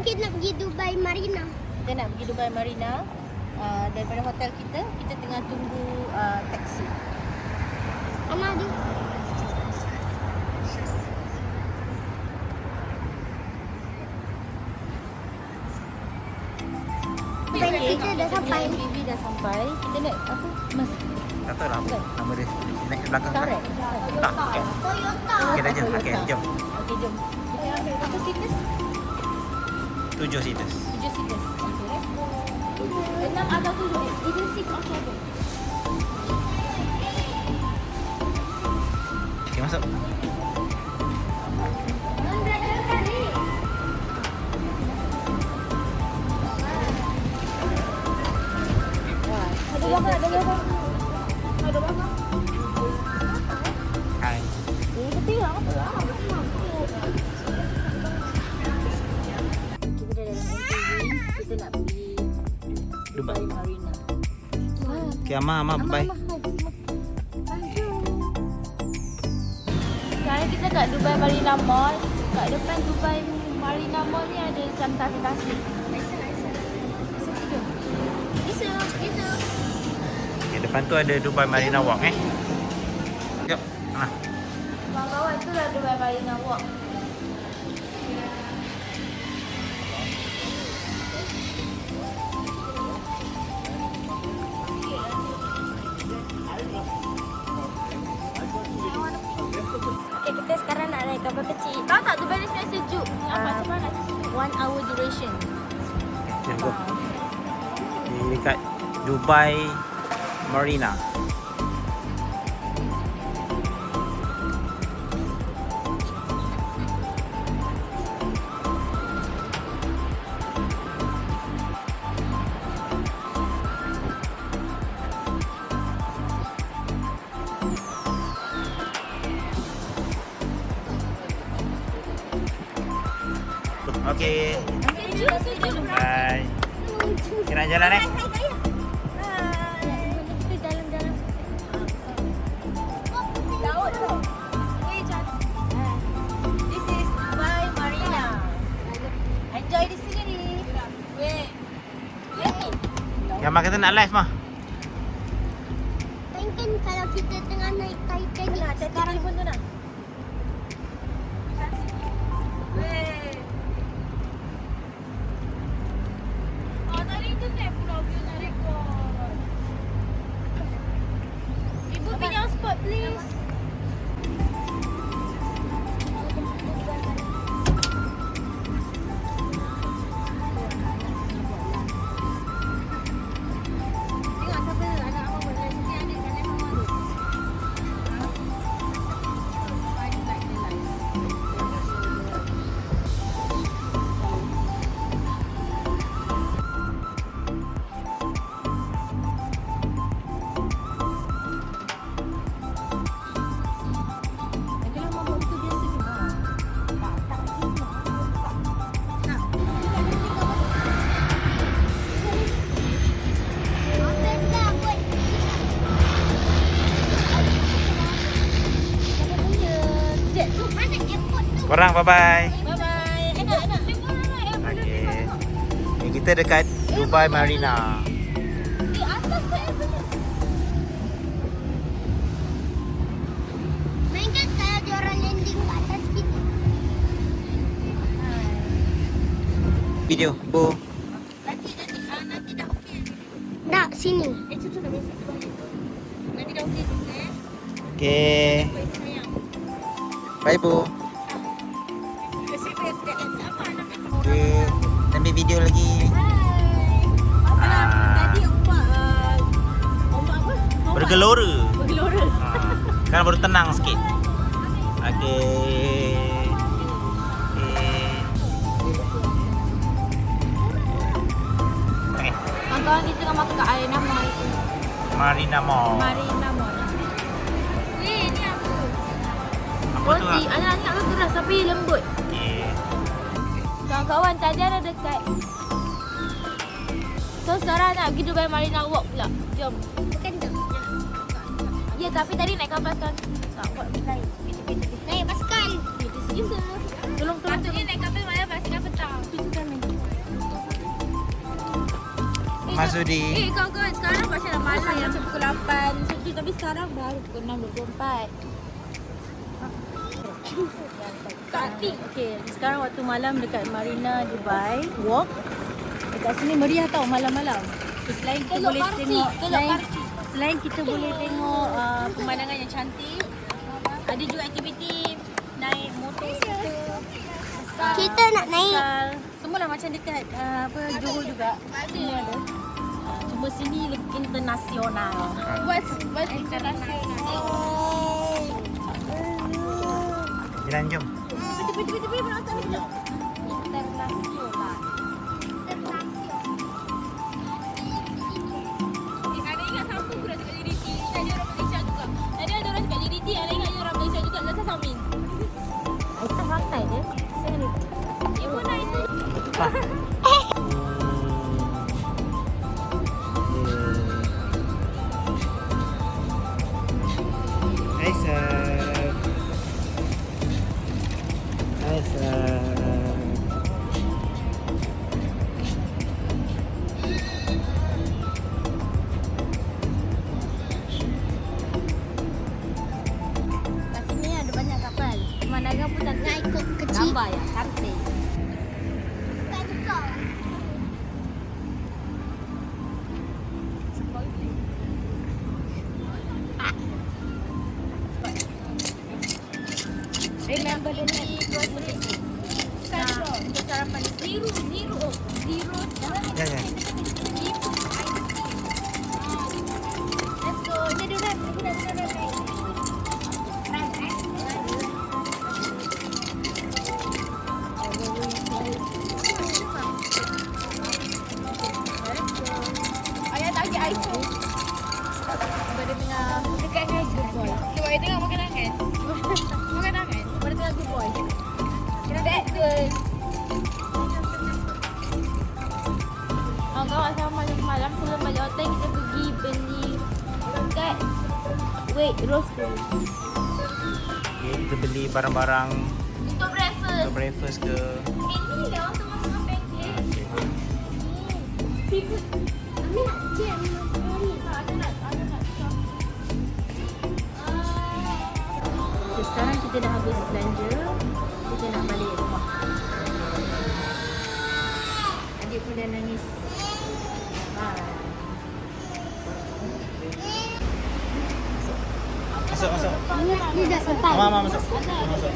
kita nak pergi Dubai Marina. Kita nak pergi Dubai Marina. Daripada hotel kita tengah tunggu taksi. Mama ada. Kita dah sampai. MPV dah sampai. Kita nak apa? Mas. Tak tahu lah apa nama dia. Naik ke belakang kan? Tarik. Tak. Okay. Toyota. Okay dah jom. Okay, jom. Okey, jom. Kita ambil berapa seaters? 7 seaters. 7 seaters. Okay. 6 atau 7? Either seat or 7. Okay, masuk. Ada berapa? Ada berapa? Hai. Betul lah. Kita dah dalam MPV. Kita nak pergi Dubai. Marina. Okay, Amma, bye. Sekarang kita kat Dubai Marina Mall. Kat depan Dubai Marina Mall ni ada macam tasik-tasik. Bisa. Okay, depan tu ada Dubai Marina Walk Jom. Nah. Kawan-kawan, itulah Dubai Marina Walk. Okay, kita sekarang nak naik kapal kecil. Tahu tak Dubai ni sebenarnya sejuk. Nampak macam mana? 1 hour duration. Jom go. Di dekat Dubai Marina. Okay. Sejuk. Bye. Kita nak jalan Kita jalan-jalan. Laut tu. This is Dubai Marina. Enjoy di sini. Weh. Yang mak kata nak live mah. Mungkin kalau kita tengah naik Titanic Sekarang pun tu nak. Weh. Tadi internet pula dia nak record. Ibu pinjam spot please. Tengok siapa anak abang buat lagi adik kanan mama tu. Korang bye-bye. Bye-bye. Enak. Okay. Ni kita dekat Dubai Marina. Di atas tu airport. Mainkan kalau dia orang landing kat atas kita. Video, Bu. Nanti dah okey. Dah, sini. Itu dah biasa. Nanti dah okey tu Okay. sayang. Bye, Bu. Okay. Kita ambil video lagi. Tadi ombak apa? Bergelora. Bergelora. Sekarang baru tenang sikit. Okay. Okay. Kawan-kawan kita tengah makan kat Arena Mall itu. Marina Mall. Marina Mall. Ni apa? Apa tu? Roti. Anak-anak tu keras tapi lembut. Okay. Kawan-kawan tadi ada dekat. So sekarang nak pergi Dubai Marina Walk pula. Jom. Bukan tu. Ya tapi tadi naik kapal kan. Tak buat naik. Naik basikal. Tolong. Patutnya naik kapal malam pasal petang. Itu kan main. masuk di kau sekarang macam dah malam macam pukul 8 macam tu. Tapi sekarang baru pukul 6.24. Okay, sekarang waktu malam dekat Marina Dubai Walk. Dekat sini meriah tau malam-malam. Selain kita boleh tengok selain kita boleh tengok pemandangan yang cantik, ada juga aktiviti naik motor skuter. Kita nak naik. Semua lah macam dekat Johor juga. Semua ada. Cuma sini lebih internasional. What's international? jalan jom. Tepi penonton ni jom. Internasional. Ada ingat siapa pula dekat JDT? Ada orang Malaysia juga. Ada orang dekat JDT, ada ingat orang Malaysia juga. Zata Samin. Itu fakta je. Serius. Ibu nak itu. Aisyah. Kat sini ada banyak kapal. Pemandangan pun cantik. Nak ikut kecil. Gambar ya, cantik. Bukan kau. Remember the name was Malaysia. Untuk sarapan zero. Ya, ya. Let's go. Jadi rap. Ayah tak ambil iPhone. Pada tengah dekat dengan good boy. Cuba dia tengok makan tangan. Makan tangan. Pada tengah good boy. Kena that girl. Kawan sama malam sebelum balik hotel kita pergi beli dekat Rose Pool. Okay, kita beli barang-barang Untuk breakfast. untuk breakfast ke. Ini dah untuk masuk pancake. Okay. Seafood. Kami nak jam. Ada nak. Okay, sekarang kita dah habis belanja. Kita nak balik rumah. Adik pun dah nangis. Masuk. Ni dah sampai. Mama masuk. Masuk.